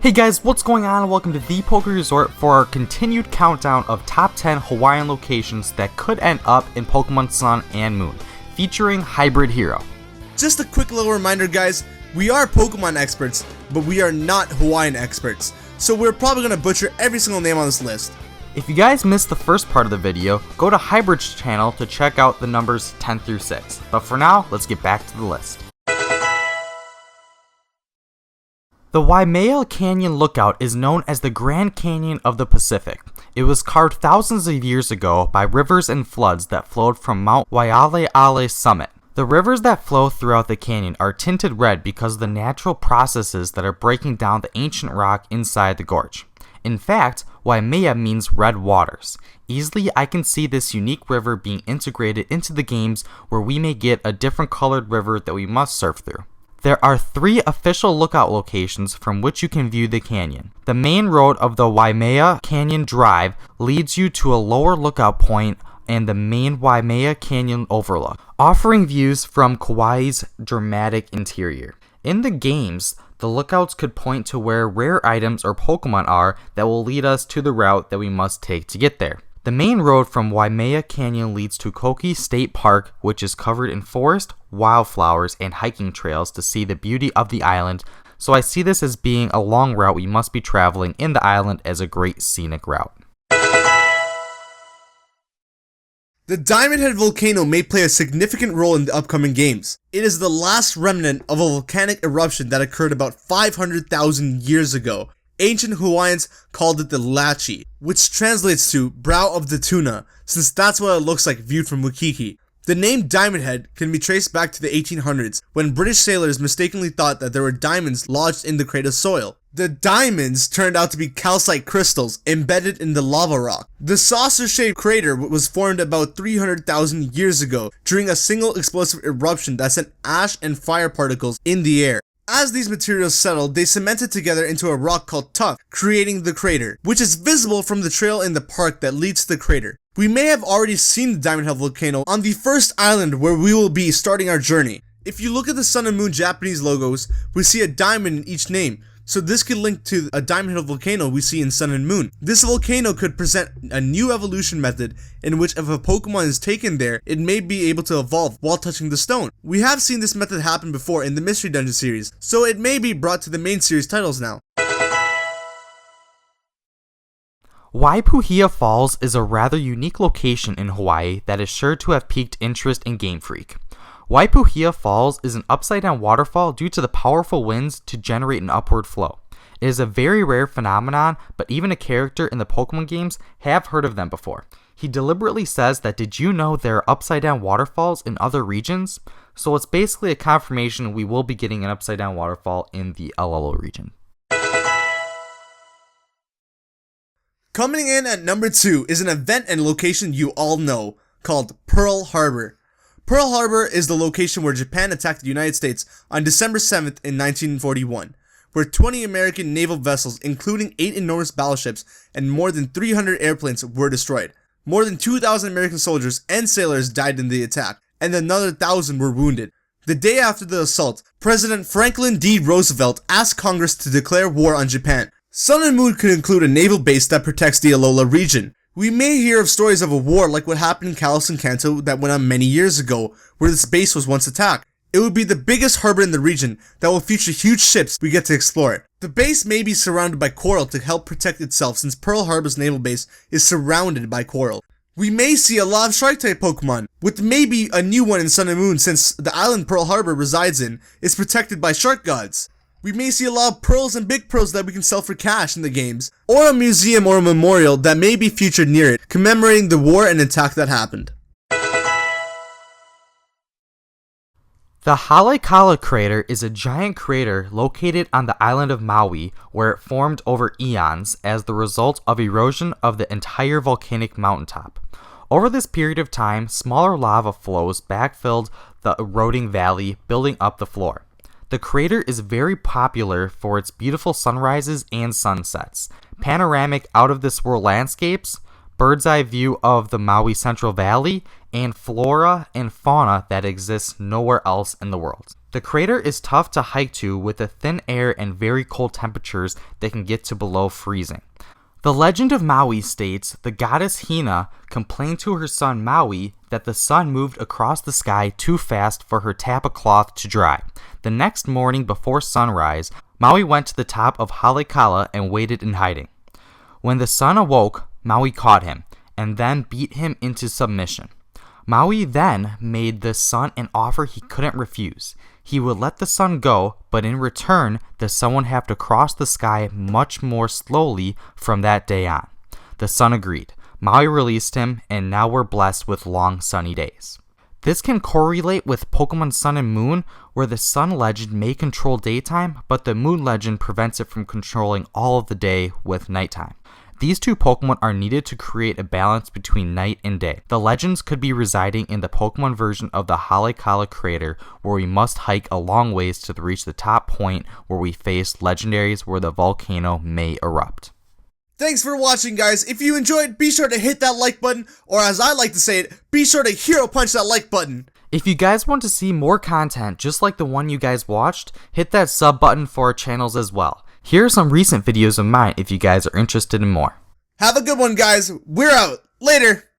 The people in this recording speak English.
Hey guys, what's going on, and welcome to the Poke Resort for our continued countdown of top 10 Hawaiian locations that could end up in Pokemon Sun and Moon, featuring HybridHero. Just a quick little reminder guys, we are Pokemon experts, but we are not Hawaiian experts, so we're probably going to butcher every single name on this list. If you guys missed the first part of the video, go to Hybrid's channel to check out the numbers 10 through 6, but for now, let's get back to the list. The Waimea Canyon Lookout is known as the Grand Canyon of the Pacific. It was carved thousands of years ago by rivers and floods that flowed from Mount Waialeale's summit. The rivers that flow throughout the canyon are tinted red because of the natural processes that are breaking down the ancient rock inside the gorge. In fact, Waimea means red waters. Easily, I can see this unique river being integrated into the games where we may get a different colored river that we must surf through. There are 3 official lookout locations from which you can view the canyon. The main road of the Waimea Canyon Drive leads you to a lower lookout point and the main Waimea Canyon overlook, offering views from Kauai's dramatic interior. In the games, the lookouts could point to where rare items or Pokemon are that will lead us to the route that we must take to get there. The main road from Waimea Canyon leads to Koki State Park, which is covered in forest, wildflowers, and hiking trails to see the beauty of the island, so I see this as being a long route we must be traveling in the island as a great scenic route. The Diamond Head Volcano may play a significant role in the upcoming games. It is the last remnant of a volcanic eruption that occurred about 500,000 years ago. Ancient Hawaiians called it the Lachi, which translates to brow of the tuna, since that's what it looks like viewed from Waikiki. The name Diamond Head can be traced back to the 1800s, when British sailors mistakenly thought that there were diamonds lodged in the crater's soil. The diamonds turned out to be calcite crystals embedded in the lava rock. The saucer-shaped crater was formed about 300,000 years ago during a single explosive eruption that sent ash and fire particles in the air. As these materials settled, they cemented together into a rock called tuff, creating the crater, which is visible from the trail in the park that leads to the crater. We may have already seen the Diamond Head Volcano on the first island where we will be starting our journey. If you look at the Sun and Moon Japanese logos, we see a diamond in each name, so this could link to a Diamond Head Volcano we see in Sun and Moon. This volcano could present a new evolution method in which if a Pokemon is taken there, it may be able to evolve while touching the stone. We have seen this method happen before in the Mystery Dungeon series, so it may be brought to the main series titles now. Waipuhia Falls is a rather unique location in Hawaii that is sure to have piqued interest in Game Freak. Waipuhia Falls is an upside-down waterfall due to the powerful winds to generate an upward flow. It is a very rare phenomenon, but even a character in the Pokemon games have heard of them before. He deliberately says that, did you know there are upside-down waterfalls in other regions? So it's basically a confirmation we will be getting an upside-down waterfall in the Alolo region. Coming in at number 2 is an event and location you all know, called Pearl Harbor. Pearl Harbor is the location where Japan attacked the United States on December 7th in 1941, where 20 American naval vessels, including 8 enormous battleships and more than 300 airplanes, were destroyed. More than 2,000 American soldiers and sailors died in the attack, and another 1,000 were wounded. The day after the assault, President Franklin D. Roosevelt asked Congress to declare war on Japan. Sun and Moon could include a naval base that protects the Alola region. We may hear of stories of a war like what happened in Kalos and Kanto that went on many years ago, where this base was once attacked. It would be the biggest harbor in the region that will feature huge ships we get to explore. The base may be surrounded by coral to help protect itself, since Pearl Harbor's naval base is surrounded by coral. We may see a lot of Shark-type Pokemon, with maybe a new one in Sun and Moon, since the island Pearl Harbor resides in is protected by shark gods. We may see a lot of pearls and big pearls that we can sell for cash in the games, or a museum or a memorial that may be featured near it, commemorating the war and attack that happened. The Haleakala crater is a giant crater located on the island of Maui, where it formed over eons as the result of erosion of the entire volcanic mountaintop. Over this period of time, smaller lava flows backfilled the eroding valley, building up the floor. The crater is very popular for its beautiful sunrises and sunsets, panoramic out-of-this-world landscapes, bird's eye view of the Maui Central Valley, and flora and fauna that exists nowhere else in the world. The crater is tough to hike to with the thin air and very cold temperatures that can get to below freezing. The legend of Maui states the goddess Hina complained to her son Maui that the sun moved across the sky too fast for her tapa cloth to dry. The next morning before sunrise, Maui went to the top of Halekala and waited in hiding. When the sun awoke, Maui caught him, and then beat him into submission. Maui then made the sun an offer he couldn't refuse. He would let the sun go, but in return, the sun would have to cross the sky much more slowly from that day on. The sun agreed. Maui released him, and now we're blessed with long sunny days. This can correlate with Pokemon Sun and Moon, where the Sun legend may control daytime, but the Moon legend prevents it from controlling all of the day with nighttime. These two Pokemon are needed to create a balance between night and day. The legends could be residing in the Pokemon version of the Halekala crater, where we must hike a long ways to reach the top point where we face legendaries where the volcano may erupt. Thanks for watching, guys. If you enjoyed, be sure to hit that like button, or as I like to say it, be sure to hero punch that like button. If you guys want to see more content just like the one you guys watched, hit that sub button for our channels as well. Here are some recent videos of mine if you guys are interested in more. Have a good one, guys. We're out. Later.